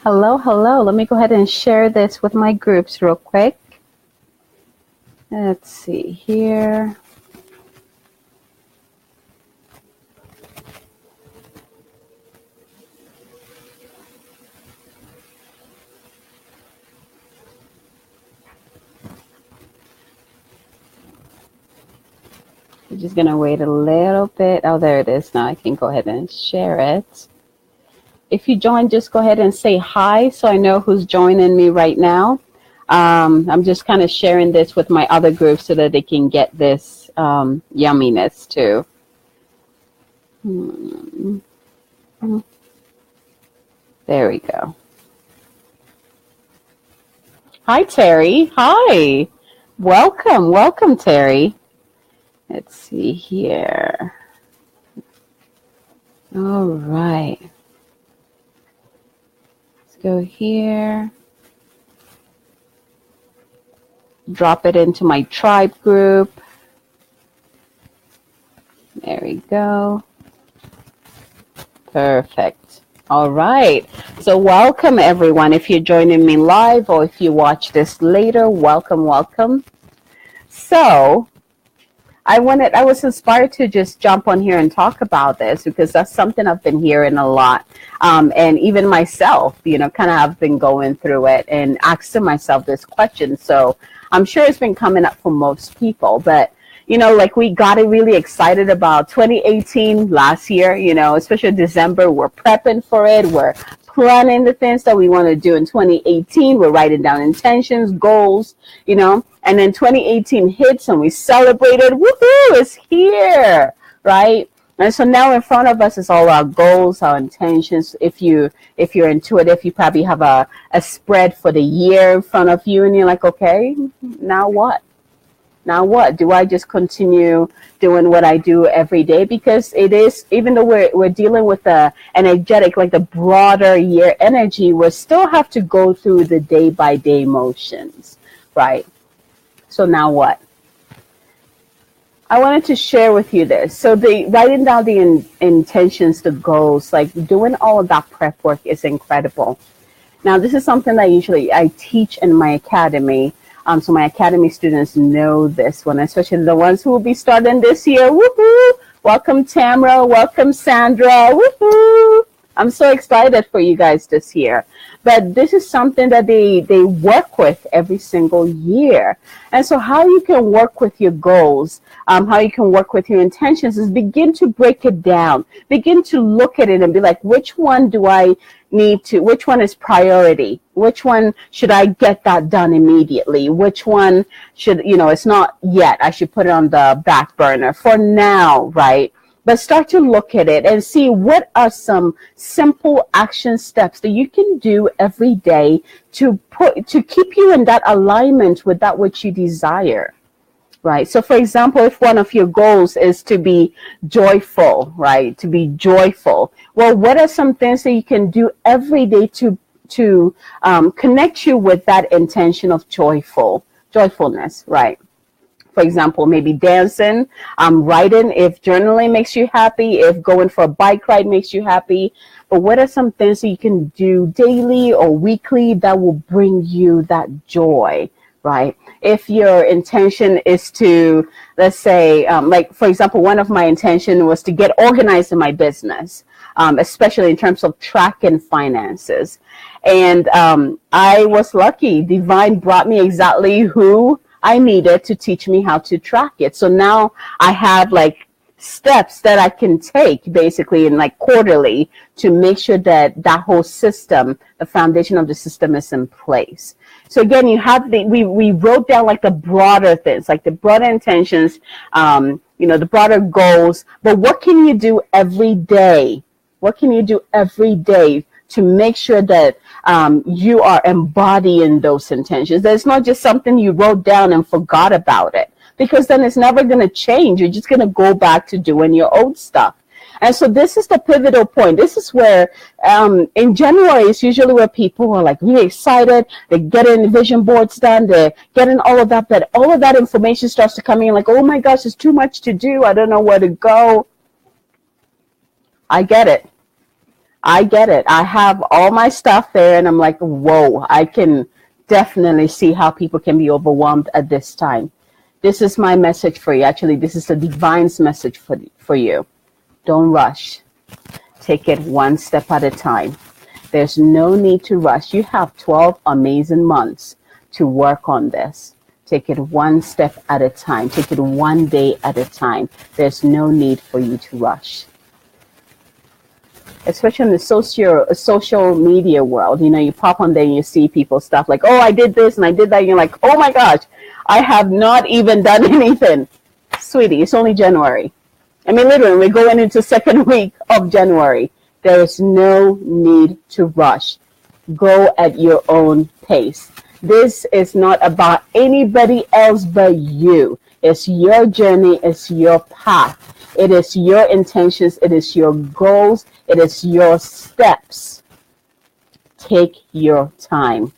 Hello, hello. Let me go ahead and share this with my groups real quick. Let's see here. I'm just going to wait a little bit. Oh, there it is. Now I can go ahead and share it. If you join, just go ahead and say hi so I know who's joining me right now. I'm just kind of sharing this with my other groups so that they can get this yumminess too. There we go. Hi, Terry. Hi. Welcome, Terry. Let's see here. All right. Let's go here. Drop it into my tribe group. There we go. Perfect. All right. So welcome, everyone. If you're joining me live or if you watch this later, welcome. So I was inspired to just jump on here and talk about this because that's something I've been hearing a lot. And even myself, kind of have been going through it and asking myself this question. So I'm sure it's been coming up for most people, but like we got really excited about 2018 last year, especially December. We're prepping for it. We're planning the things that we want to do in 2018. We're writing down intentions, goals, and then 2018 hits and we celebrated. Woohoo, it's here, right? And so now in front of us is all our goals, our intentions. If you're intuitive, you probably have a spread for the year in front of you and you're like, okay, now what? Now what? Do I just continue doing what I do every day? Because it is, even though we're dealing with the energetic, like the broader year energy, we still have to go through the day by day motions, right? So now what? I wanted to share with you this. So writing down the intentions, the goals, like doing all of that prep work is incredible. Now, this is something that usually I teach in my academy. So my academy students know this one, especially the ones who will be starting this year. Woohoo! Welcome, Tamra. Welcome, Sandra. Woohoo! I'm so excited for you guys this year. But this is something that they work with every single year. And so how you can work with your goals, how you can work with your intentions is begin to break it down. Begin to look at it and be like, which one do I need to, which one is priority? Which one should I get that done immediately? Which one should, it's not yet. I should put it on the back burner for now, right? But start to look at it and see what are some simple action steps that you can do every day to keep you in that alignment with that which you desire, right? So for example, if one of your goals is to be joyful, right? To be joyful. Well, what are some things that you can do every day to connect you with that intention of joyfulness, right? For example, maybe dancing, writing, if journaling makes you happy, if going for a bike ride makes you happy. But what are some things that you can do daily or weekly that will bring you that joy, right? If your intention is to, let's say, like, for example, one of my intention was to get organized in my business, especially in terms of tracking finances. And I was lucky. Divine brought me exactly who I needed to teach me how to track it. So now I have like steps that I can take basically in like quarterly to make sure that that whole system, the foundation of the system is in place. So again, you have we wrote down like the broader things, like the broader intentions, the broader goals, but what can you do every day? What can you do every day to make sure that you are embodying those intentions? That it's not just something you wrote down and forgot about it, because then it's never going to change. You're just going to go back to doing your old stuff. And so this is the pivotal point. This is where in January is usually where people are like really excited. They're getting vision boards done. They're getting all of that. But all of that information starts to come in like, oh my gosh, there's too much to do. I don't know where to go. I get it. I get it. I have all my stuff there, and I'm like, whoa, I can definitely see how people can be overwhelmed at this time. This is my message for you. Actually, this is the divine's message for you. Don't rush. Take it one step at a time. There's no need to rush. You have 12 amazing months to work on this. Take it one step at a time. Take it one day at a time. There's no need for you to rush. Especially in the social media world, you pop on there and you see people stuff like, oh, I did this and I did that. And you're like, oh my gosh, I have not even done anything. Sweetie, it's only January. I mean, literally, we're going into second week of January. There is no need to rush. Go at your own pace. This is not about anybody else but you. It's your journey. It's your path. It is your intentions. It is your goals. It is your steps. Take your time.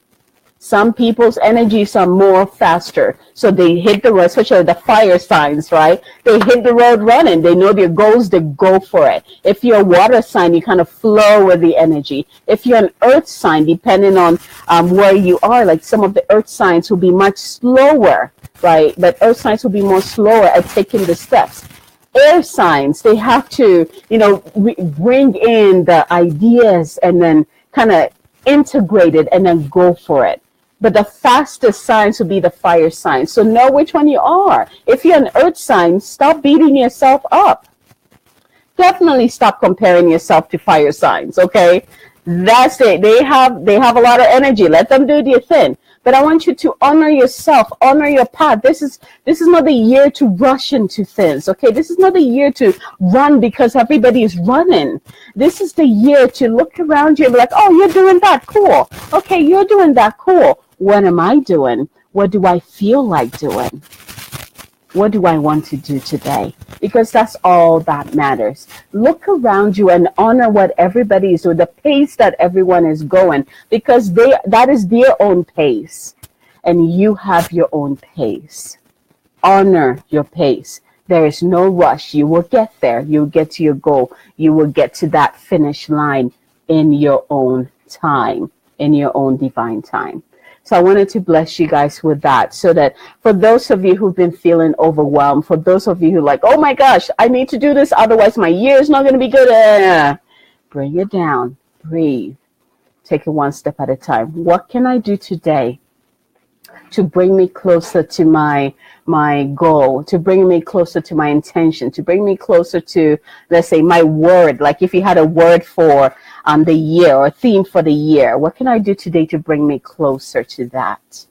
Some people's energies are more faster. So they hit the road, especially the fire signs, right? They hit the road running. They know their goals, they go for it. If you're a water sign, you kind of flow with the energy. If you're an earth sign, depending on where you are, like some of the earth signs will be much slower, right? But earth signs will be more slower at taking the steps. Air signs, they have to, bring in the ideas and then kind of integrate it and then go for it. But the fastest signs will be the fire signs. So know which one you are. If you're an earth sign, stop beating yourself up. Definitely stop comparing yourself to fire signs, okay? That's it. They have a lot of energy. Let them do their thing. But I want you to honor yourself, honor your path. This is not the year to rush into things, okay? This is not the year to run because everybody is running. This is the year to look around you and be like, oh, you're doing that, cool. Okay, you're doing that, cool. What am I doing? What do I feel like doing? What do I want to do today? Because that's all that matters. Look around you and honor what everybody is doing, the pace that everyone is going, because that is their own pace, and you have your own pace. Honor your pace. There is no rush. You will get there. You will get to your goal. You will get to that finish line in your own time, in your own divine time. So I wanted to bless you guys with that, so that for those of you who've been feeling overwhelmed, for those of you who are like, oh my gosh, I need to do this, otherwise my year is not going to be good. Bring it down. Breathe. Take it one step at a time. What can I do today to bring me closer to my goal, to bring me closer to my intention, to bring me closer to, let's say, my word? Like if you had a word for the year or theme for the year, what can I do today to bring me closer to that?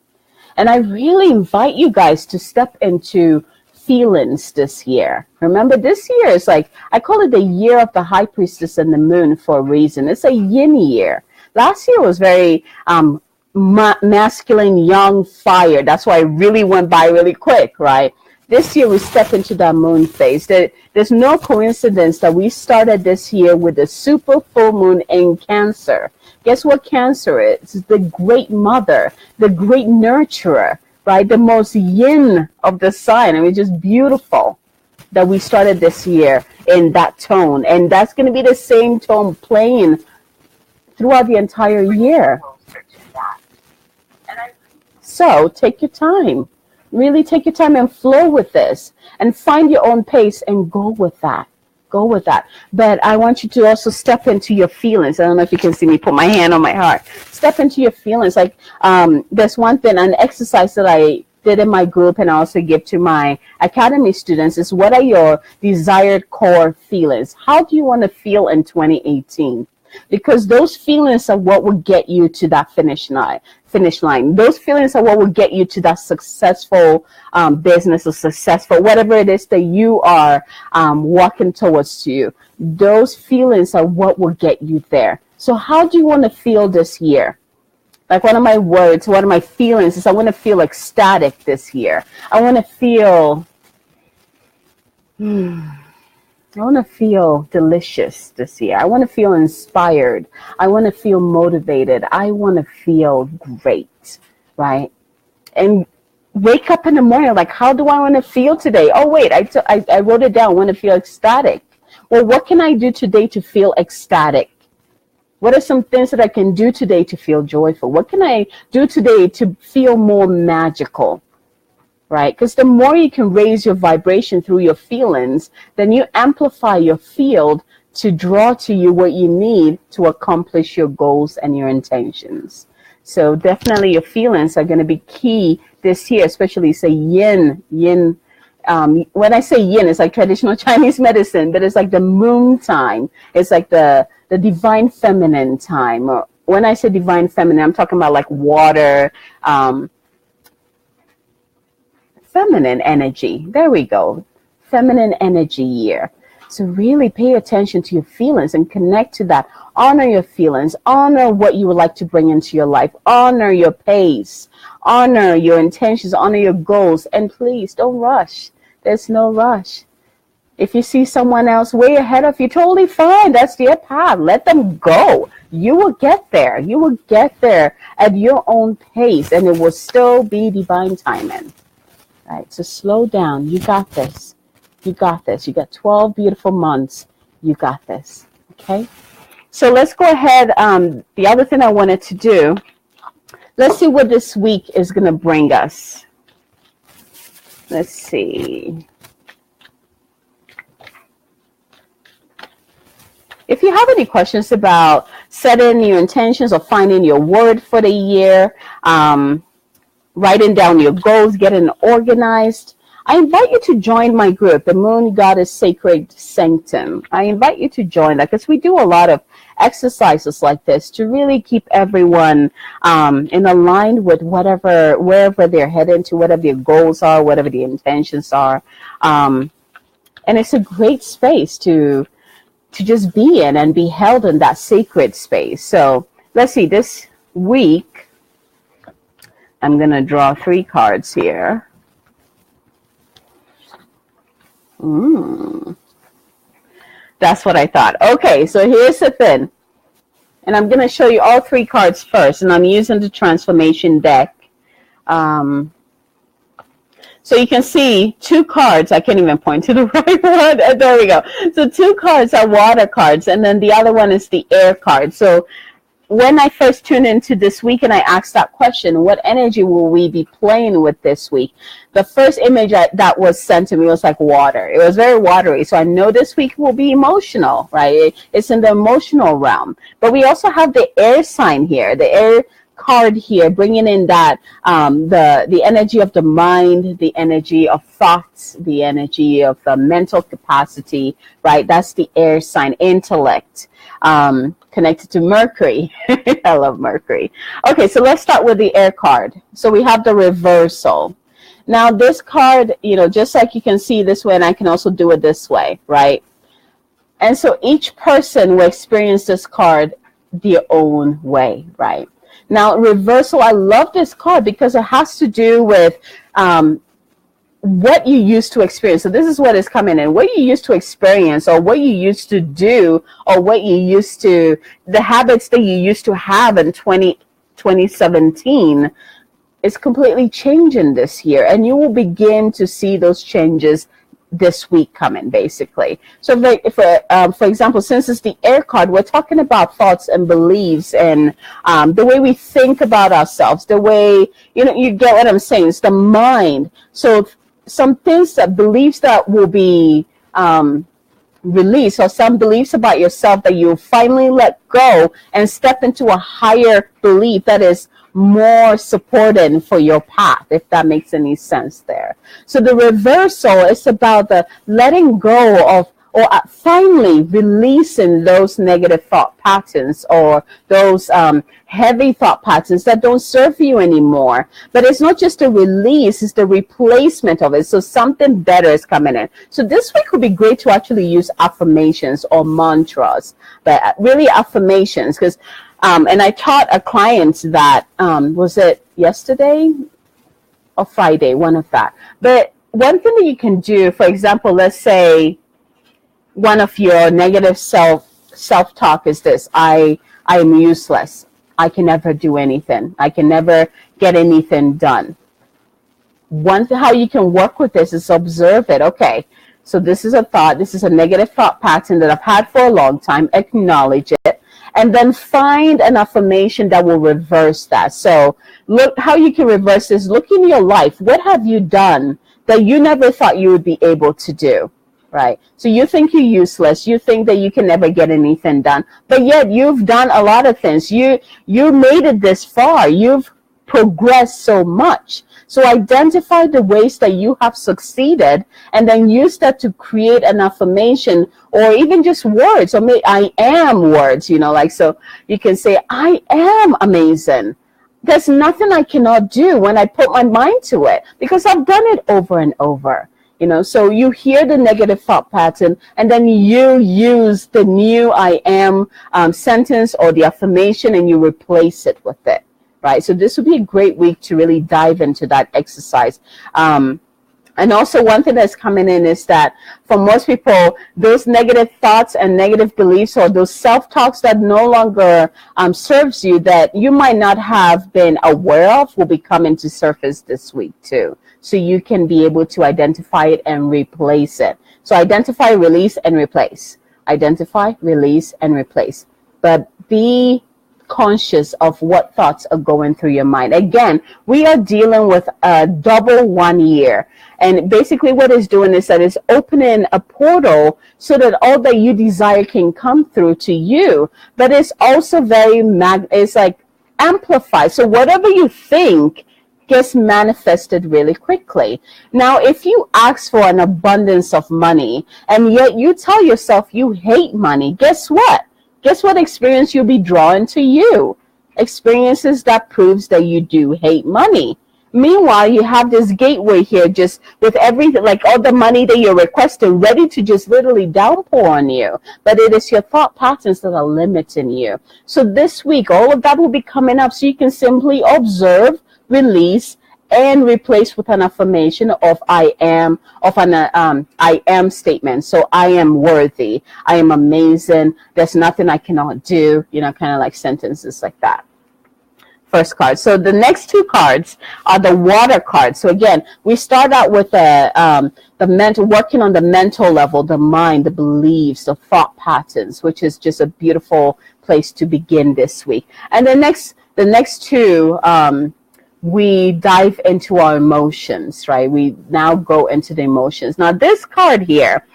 And I really invite you guys to step into feelings this year. Remember, this year is like, I call it the year of the high priestess and the moon for a reason. It's a yin year. Last year was very masculine, young, fire. That's why it really went by really quick, right? This year we step into that moon phase. There's no coincidence that we started this year with a super full moon in Cancer. Guess what Cancer is? It's the great mother, the great nurturer, right? The most yin of the sign. I mean, just beautiful that we started this year in that tone. And that's going to be the same tone playing throughout the entire year. So take your time. Really take your time and flow with this and find your own pace and go with that. Go with that. But I want you to also step into your feelings. I don't know if you can see me put my hand on my heart. Step into your feelings. Like there's one thing, an exercise that I did in my group and I also give to my academy students is, what are your desired core feelings? How do you want to feel in 2018? Because those feelings are what will get you to that finish line. Those feelings are what will get you to that successful business or successful, whatever it is that you are walking towards to you. Those feelings are what will get you there. So how do you want to feel this year? Like one of my words, one of my feelings is I want to feel ecstatic this year. I want to feel delicious this year. I want to feel inspired. I want to feel motivated. I want to feel great, right? And wake up in the morning like, how do I want to feel today? Oh, wait, I wrote it down. I want to feel ecstatic. Well, what can I do today to feel ecstatic? What are some things that I can do today to feel joyful? What can I do today to feel more magical? Right? Because the more you can raise your vibration through your feelings, then you amplify your field to draw to you what you need to accomplish your goals and your intentions. So definitely your feelings are going to be key this year, especially say yin. When I say yin, it's like traditional Chinese medicine, but it's like the moon time. It's like the divine feminine time. Or when I say divine feminine, I'm talking about like water, feminine energy. There we go. Feminine energy year. So really pay attention to your feelings and connect to that. Honor your feelings. Honor what you would like to bring into your life. Honor your pace. Honor your intentions. Honor your goals. And please don't rush. There's no rush. If you see someone else way ahead of you, totally fine. That's their path. Let them go. You will get there. You will get there at your own pace, and it will still be divine timing. Right, so slow down. You got this. You got this. You got 12 beautiful months. You got this. Okay? So let's go ahead. The other thing I wanted to do, let's see what this week is going to bring us. Let's see. If you have any questions about setting your intentions or finding your word for the year, writing down your goals, getting organized, I invite you to join my group, the Moon Goddess Sacred Sanctum. I invite you to join that because we do a lot of exercises like this to really keep everyone in aligned with wherever they're heading to, whatever their goals are, whatever the intentions are. And it's a great space to just be in and be held in that sacred space. So let's see, this week, I'm going to draw 3 cards here. That's what I thought. Okay, so here's the thing. And I'm going to show you all 3 cards first. And I'm using the transformation deck. So you can see 2 cards. I can't even point to the right one. There we go. So 2 cards are water cards. And then the other one is the air card. So when I first tuned into this week and I asked that question, what energy will we be playing with this week? The first image that was sent to me was like water. It was very watery. So I know this week will be emotional, right? It's in the emotional realm. But we also have the air sign here, the air card here, bringing in that the energy of the mind, the energy of thoughts, the energy of the mental capacity, right? That's the air sign, intellect. Connected to Mercury. I love Mercury. Okay, so let's start with the air card. So we have the reversal. Now this card, just like you can see this way, and I can also do it this way, right? And so each person will experience this card their own way, right? Now reversal, I love this card because it has to do with what you used to experience. So this is what is coming in. What you used to experience, or what you used to do, or the habits that you used to have in 2017 is completely changing this year. And you will begin to see those changes this week coming, basically. So for example, since it's the air card, we're talking about thoughts and beliefs and the way we think about ourselves, the way, you get what I'm saying. It's the mind. So some things, beliefs that will be released, or some beliefs about yourself that you finally let go and step into a higher belief that is more supported for your path, if that makes any sense there. So the reversal is about the letting go of, or finally releasing those negative thought patterns, or those heavy thought patterns that don't serve you anymore. But it's not just a release, it's the replacement of it. So something better is coming in. So this week would be great to actually use affirmations or mantras, but really affirmations, because and I taught a client that, was it yesterday or Friday, one of that. But one thing that you can do, for example, let's say one of your negative self-talk is this: I am useless. I can never do anything. I can never get anything done. How you can work with this is observe it. Okay, so this is a thought. This is a negative thought pattern that I've had for a long time. Acknowledge it. and then find an affirmation that will reverse that. So look how you can reverse this. Look in your life. What have you done that you never thought you would be able to do? Right? So you think you're useless. You think that you can never get anything done, but yet you've done a lot of things. You made it this far. You've progressed so much. So identify the ways that you have succeeded, and then use that to create an affirmation, or even just words, or maybe I am words, like, so you can say, I am amazing. There's nothing I cannot do when I put my mind to it, because I've done it over and over. So you hear the negative thought pattern, and then you use the new I am sentence or the affirmation, and you replace it with it, right? So this would be a great week to really dive into that exercise. And also one thing that's coming in is that for most people, those negative thoughts and negative beliefs, or those self-talks that no longer serves you, that you might not have been aware of, will be coming to surface this week too. So you can be able to identify it and replace it. So identify, release, and replace. Identify, release, and replace. But be conscious of what thoughts are going through your mind. Again, we are dealing with a double 1 year. And basically what it's doing is that it's opening a portal so that all that you desire can come through to you. But it's also it's like amplified. So whatever you think gets manifested really quickly. Now, if you ask for an abundance of money, and yet you tell yourself you hate money, guess what? Guess what experience you'll be drawing to you? Experiences that proves that you do hate money. Meanwhile, you have this gateway here, just with everything, like all the money that you're requesting, ready to just literally downpour on you. But it is your thought patterns that are limiting you. So this week, all of that will be coming up, so you can simply observe, release, and replace with an affirmation of I am, I am statement. So I am worthy, I am amazing, there's nothing I cannot do, kind of like sentences like that. First card. So the next two cards are the water cards. So again, we start out with the mental, working on the mental level, the mind, the beliefs, the thought patterns, which is just a beautiful place to begin this week. And the next two, we dive into our emotions, right? We now go into the emotions. Now this card here,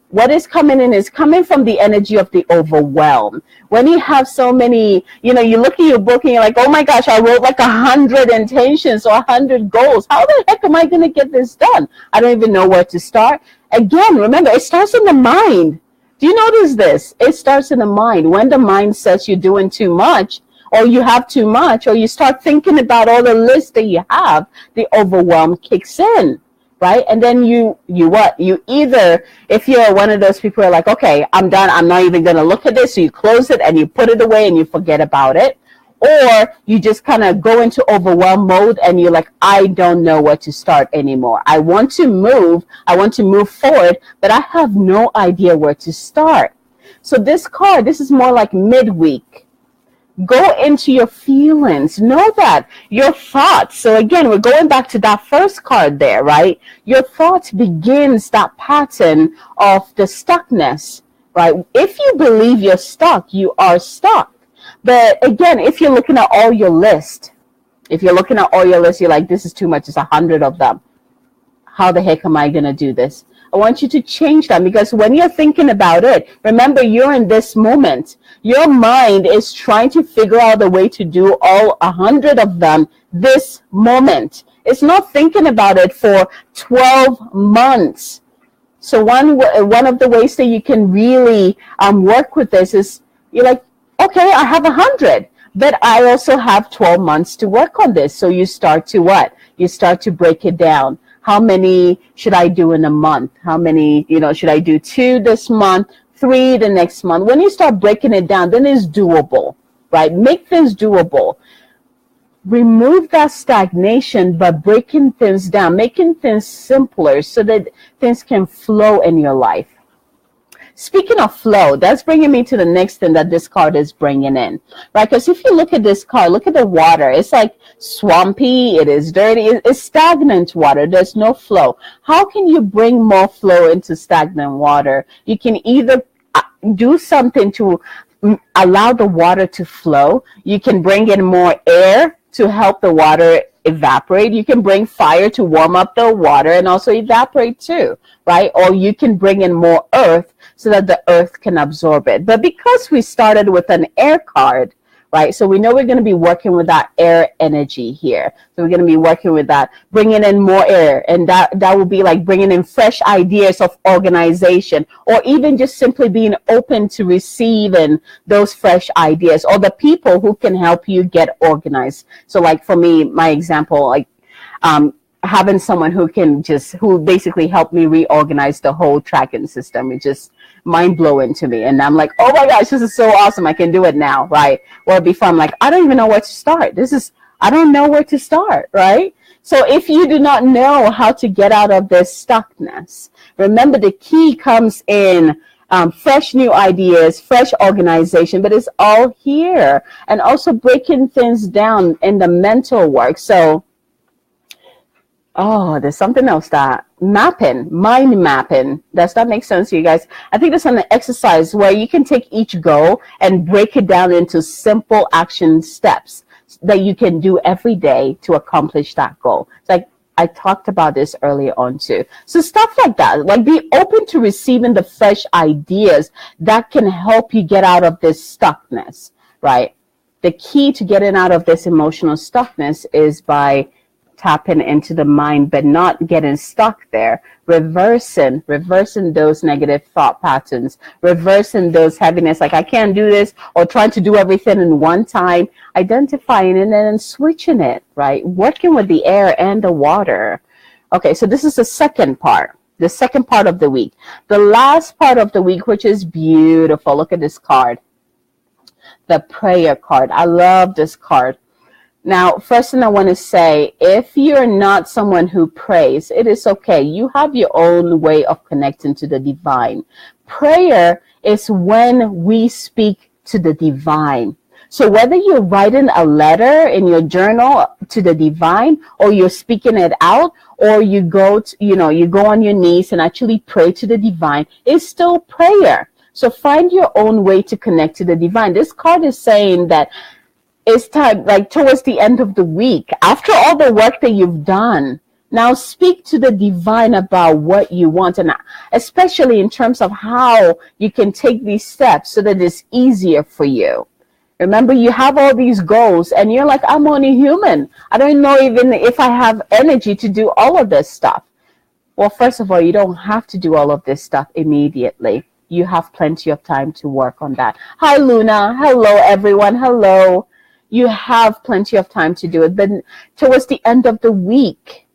what is coming in is coming from the energy of the overwhelm. When you have so many, you look at your book and you're like, oh my gosh, I wrote like 100 intentions or 100 goals. How the heck am I going to get this done? I don't even know where to start. Again, remember, it starts in the mind. Do you notice this? It starts in the mind. When the mind says you're doing too much, or you have too much, or you start thinking about all the lists that you have, the overwhelm kicks in, right? And then you either, if you're one of those people who are like, okay, I'm done, I'm not even going to look at this, so you close it and you put it away and you forget about it, or you just kind of go into overwhelm mode and you're like, I don't know where to start anymore. I want to move forward, but I have no idea where to start. So this card, this is more like midweek. Go into your feelings. Know that your thoughts. So again, we're going back to that first card there, right? Your thoughts begins that pattern of the stuckness, right? If you believe you're stuck, you are stuck. But again, if you're looking at all your list, you're like, this is too much. It's 100 of them. How the heck am I going to do this? I want you to change that, because when you're thinking about it, remember, you're in this moment. Your mind is trying to figure out a way to do all 100 of them this moment. It's not thinking about it for 12 months. So one of the ways that you can really work with this is, you're like, okay, I have 100, but I also have 12 months to work on this. So you start to what? You start to break it down. How many should I do in a month? How many, should I do 2 this month, 3 the next month? When you start breaking it down, then it's doable, right? Make things doable. Remove that stagnation by breaking things down, making things simpler so that things can flow in your life. Speaking of flow, that's bringing me to the next thing that this card is bringing in, right? Because if you look at this card, look at the water. It's like swampy. It is dirty. It's stagnant water. There's no flow. How can you bring more flow into stagnant water? You can either do something to allow the water to flow. You can bring in more air to help the water evaporate. You can bring fire to warm up the water and also evaporate too, right? Or you can bring in more earth so that the earth can absorb it. But because we started with an air card, right? So we know we're going to be working with that air energy here. So we're going to be working with that, bringing in more air. And that will be like bringing in fresh ideas of organization, or even just simply being open to receiving those fresh ideas, or the people who can help you get organized. So like for me, my example, like having someone who basically helped me reorganize the whole tracking system. It just mind blowing to me. And I'm like, oh my gosh, this is so awesome. I can do it now, right? Or before I'm like, I don't even know where to start. I don't know where to start, right? So if you do not know how to get out of this stuckness, remember the key comes in fresh new ideas, fresh organization, but it's all here. And also breaking things down in the mental work. So there's something else that mind mapping. Does that make sense to you guys? I think there's an exercise where you can take each goal and break it down into simple action steps that you can do every day to accomplish that goal. It's like I talked about this earlier on too. So stuff like that, like be open to receiving the fresh ideas that can help you get out of this stuckness, right? The key to getting out of this emotional stuckness is by tapping into the mind, but not getting stuck there, reversing those negative thought patterns, reversing those heaviness, like I can't do this, or trying to do everything in one time, identifying it and then switching it, right? Working with the air and the water. Okay, so this is the second part of the week. The last part of the week, which is beautiful. Look at this card, the prayer card. I love this card. Now, first thing I want to say, if you're not someone who prays, it is okay. You have your own way of connecting to the divine. Prayer is when we speak to the divine. So whether you're writing a letter in your journal to the divine, or you're speaking it out, or you go on your knees and actually pray to the divine, it's still prayer. So find your own way to connect to the divine. This card is saying that it's time, like towards the end of the week, after all the work that you've done, now speak to the divine about what you want, and especially in terms of how you can take these steps so that it's easier for you. Remember, you have all these goals and you're like, I'm only human. I don't know even if I have energy to do all of this stuff. Well, first of all, you don't have to do all of this stuff immediately. You have plenty of time to work on that. Hi, Luna. Hello, everyone. Hello. You have plenty of time to do it. But towards the end of the week,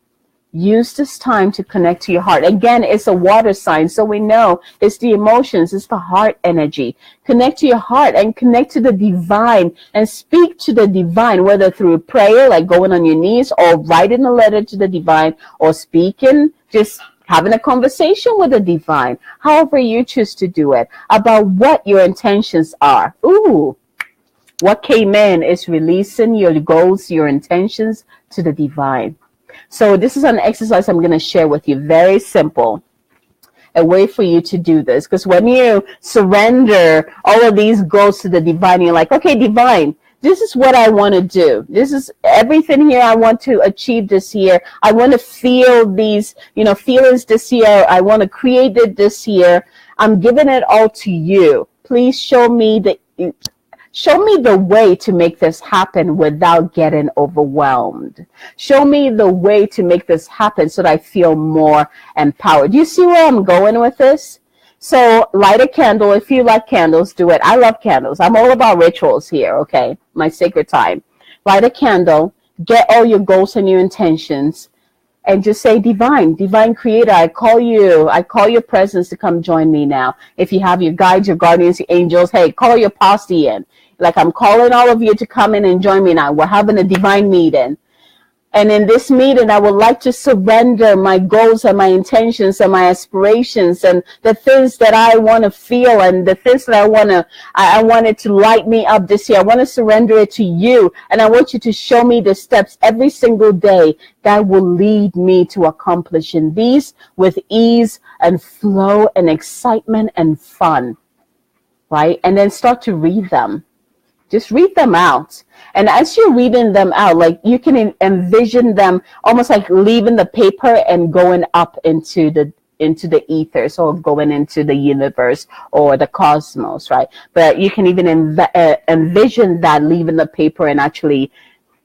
use this time to connect to your heart. Again, it's a water sign, so we know it's the emotions, it's the heart energy. Connect to your heart and connect to the divine and speak to the divine, whether through prayer, like going on your knees, or writing a letter to the divine, or speaking, just having a conversation with the divine, however you choose to do it, about what your intentions are. Ooh. What came in is releasing your goals, your intentions to the divine. So this is an exercise I'm going to share with you. Very simple. A way for you to do this. Because when you surrender all of these goals to the divine, you're like, okay, divine, this is what I want to do. This is everything here I want to achieve this year. I want to feel these, feelings this year. I want to create it this year. I'm giving it all to you. Please show me the way to make this happen without getting overwhelmed. Show me the way to make this happen so that I feel more empowered. Do you see where I'm going with this? So light a candle. If you like candles, do it. I love candles. I'm all about rituals here, okay? My sacred time. Light a candle. Get all your goals and your intentions. And just say, divine creator, I call your presence to come join me now. If you have your guides, your guardians, your angels, hey, call your posse in. Like, I'm calling all of you to come in and join me now. We're having a divine meeting. And in this meeting, I would like to surrender my goals and my intentions and my aspirations and the things that I want to feel and the things that I want it to light me up this year. I want to surrender it to you. And I want you to show me the steps every single day that will lead me to accomplishing these with ease and flow and excitement and fun. right? And then start to read them. Just read them out. And as you're reading them out, like you can envision them almost like leaving the paper and going up into the ethers, or going into the universe or the cosmos, right? But you can even envision that leaving the paper and actually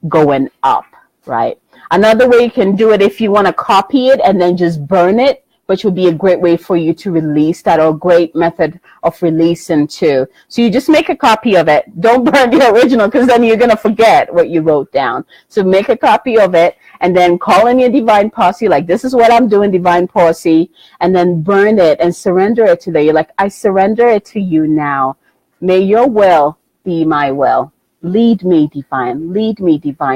going up, right? Another way you can do it, if you want to copy it and then just burn it, which would be a great way for you to release that, or a great method of releasing too. So you just make a copy of it. Don't burn the original, because then you're going to forget what you wrote down. So make a copy of it and then call in your divine posse, like, this is what I'm doing, divine posse, and then burn it and surrender it to them. You're like, I surrender it to you now. May your will be my will. Lead me, divine,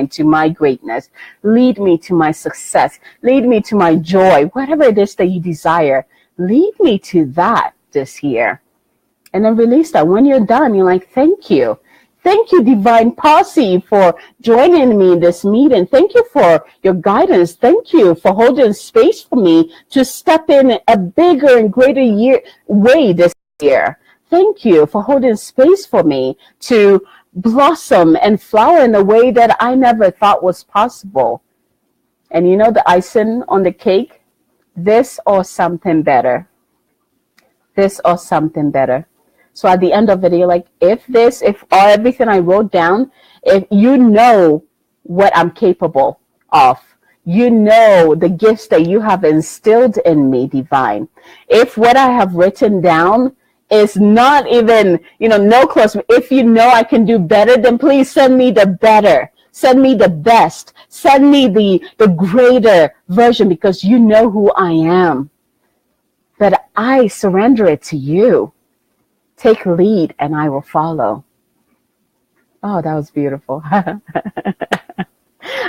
to my greatness. Lead me to my success. Lead me to my joy. Whatever it is that you desire, lead me to that this year. And then release that. When you're done, you're like, thank you. Thank you, divine posse, for joining me in this meeting. Thank you for your guidance. Thank you for holding space for me to step in a bigger and greater way this year. Thank you for holding space for me to blossom and flower in a way that I never thought was possible. And you know the icing on the cake? This or something better. This or something better. So at the end of it, you're like, if everything I wrote down, if you know what I'm capable of, you know the gifts that you have instilled in me, divine. If what I have written down is not even, no close. If you know I can do better, then please send me the better. Send me the best. Send me the greater version, because you know who I am. But I surrender it to you. Take lead and I will follow. Oh, that was beautiful. I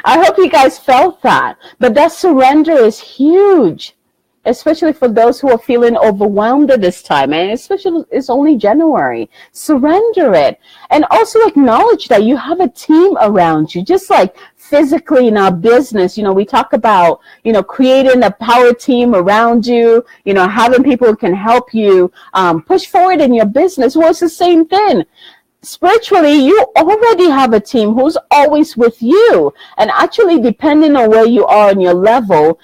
hope you guys felt that. But that surrender is huge, especially for those who are feeling overwhelmed at this time, and especially it's only January. Surrender it, and also acknowledge that you have a team around you. Just like physically in our business, we talk about, creating a power team around you, having people who can help you push forward in your business. Well, it's the same thing. Spiritually, you already have a team who's always with you. And actually, depending on where you are in your level,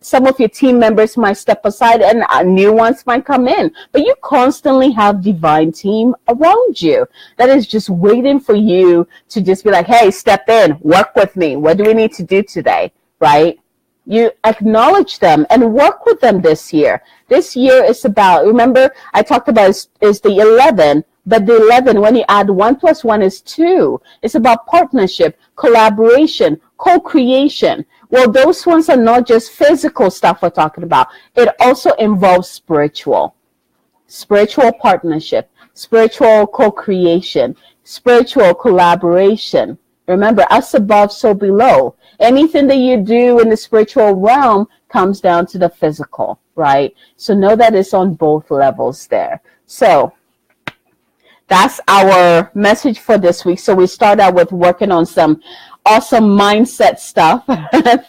some of your team members might step aside and new ones might come in. But you constantly have divine team around you that is just waiting for you to just be like, hey, step in, work with me. What do we need to do today? Right? You acknowledge them and work with them this year. This year is about, remember, I talked about is the 11. But the 11, when you add 1 + 1 is 2. It's about partnership, collaboration, co-creation. Well, those ones are not just physical stuff we're talking about. It also involves spiritual partnership, spiritual co-creation, spiritual collaboration. Remember, as above, so below. Anything that you do in the spiritual realm comes down to the physical, right? So know that it's on both levels there. So that's our message for this week. So we start out with working on some awesome mindset stuff,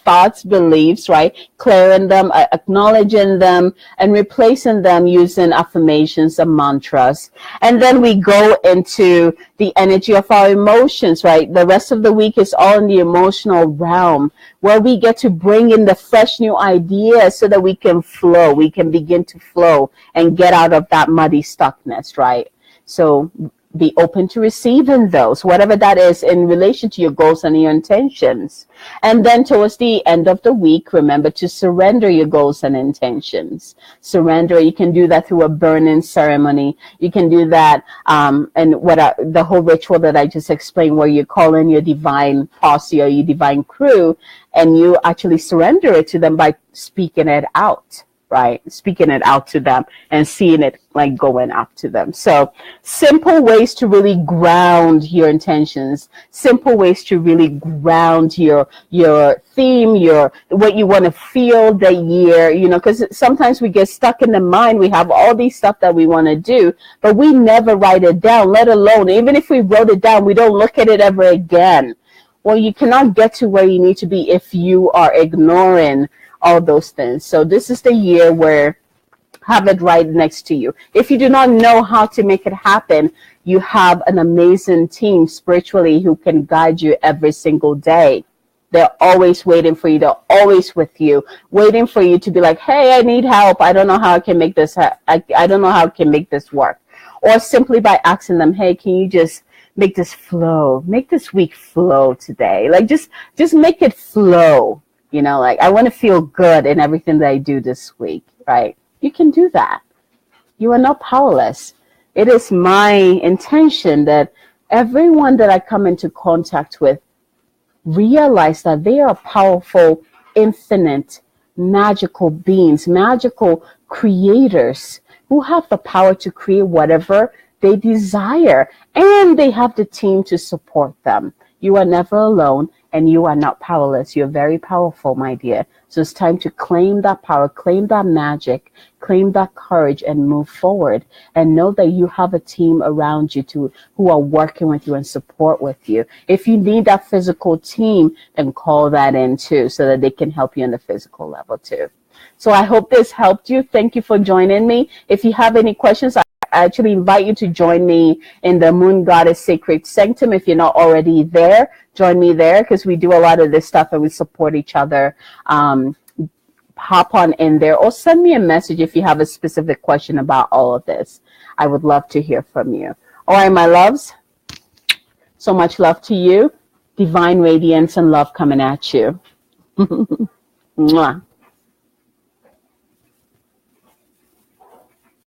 thoughts, beliefs, right? Clearing them, acknowledging them, and replacing them using affirmations and mantras. And then we go into the energy of our emotions, right? The rest of the week is all in the emotional realm, where we get to bring in the fresh new ideas so that we can flow. We can begin to flow and get out of that muddy stuckness, right? So be open to receiving those, whatever that is in relation to your goals and your intentions. And then towards the end of the week, remember to surrender your goals and intentions. Surrender. You can do that through a burning ceremony. You can do that and the whole ritual that I just explained, where you call in your divine posse or your divine crew, and you actually surrender it to them by speaking it out. Right? Speaking it out to them and seeing it like going up to them. So simple ways to really ground your intentions, simple ways to really ground your theme, what you want to feel the year, because sometimes we get stuck in the mind. We have all these stuff that we want to do, but we never write it down, let alone, even if we wrote it down, we don't look at it ever again. Well, you cannot get to where you need to be if you are ignoring all those things. So this is the year where have it right next to you. If you do not know how to make it happen, you have an amazing team spiritually who can guide you every single day. They're always waiting for you. They're always with you, waiting for you to be like, hey, I need help. I don't know how I can make this. I don't know how I can make this work. Or simply by asking them, hey, can you just make this flow? Make this week flow today. Like just make it flow. You know, like I want to feel good in everything that I do this week, right? You can do that. You are not powerless. It is my intention that everyone that I come into contact with realize that they are powerful, infinite, magical beings, magical creators who have the power to create whatever they desire, and they have the team to support them. You are never alone, and you are not powerless. You're very powerful, my dear. So it's time to claim that power, claim that magic, claim that courage, and move forward. And know that you have a team around you who are working with you and support with you. If you need that physical team, then call that in too, so that they can help you on the physical level too. So I hope this helped you. Thank you for joining me. If you have any questions, I actually invite you to join me in the Moon Goddess Sacred Sanctum. If you're not already there, join me there, because we do a lot of this stuff and we support each other. Hop on in there, or send me a message if you have a specific question about all of this. I would love to hear from you. All right, my loves. So much love to you. Divine radiance and love coming at you. Mwah.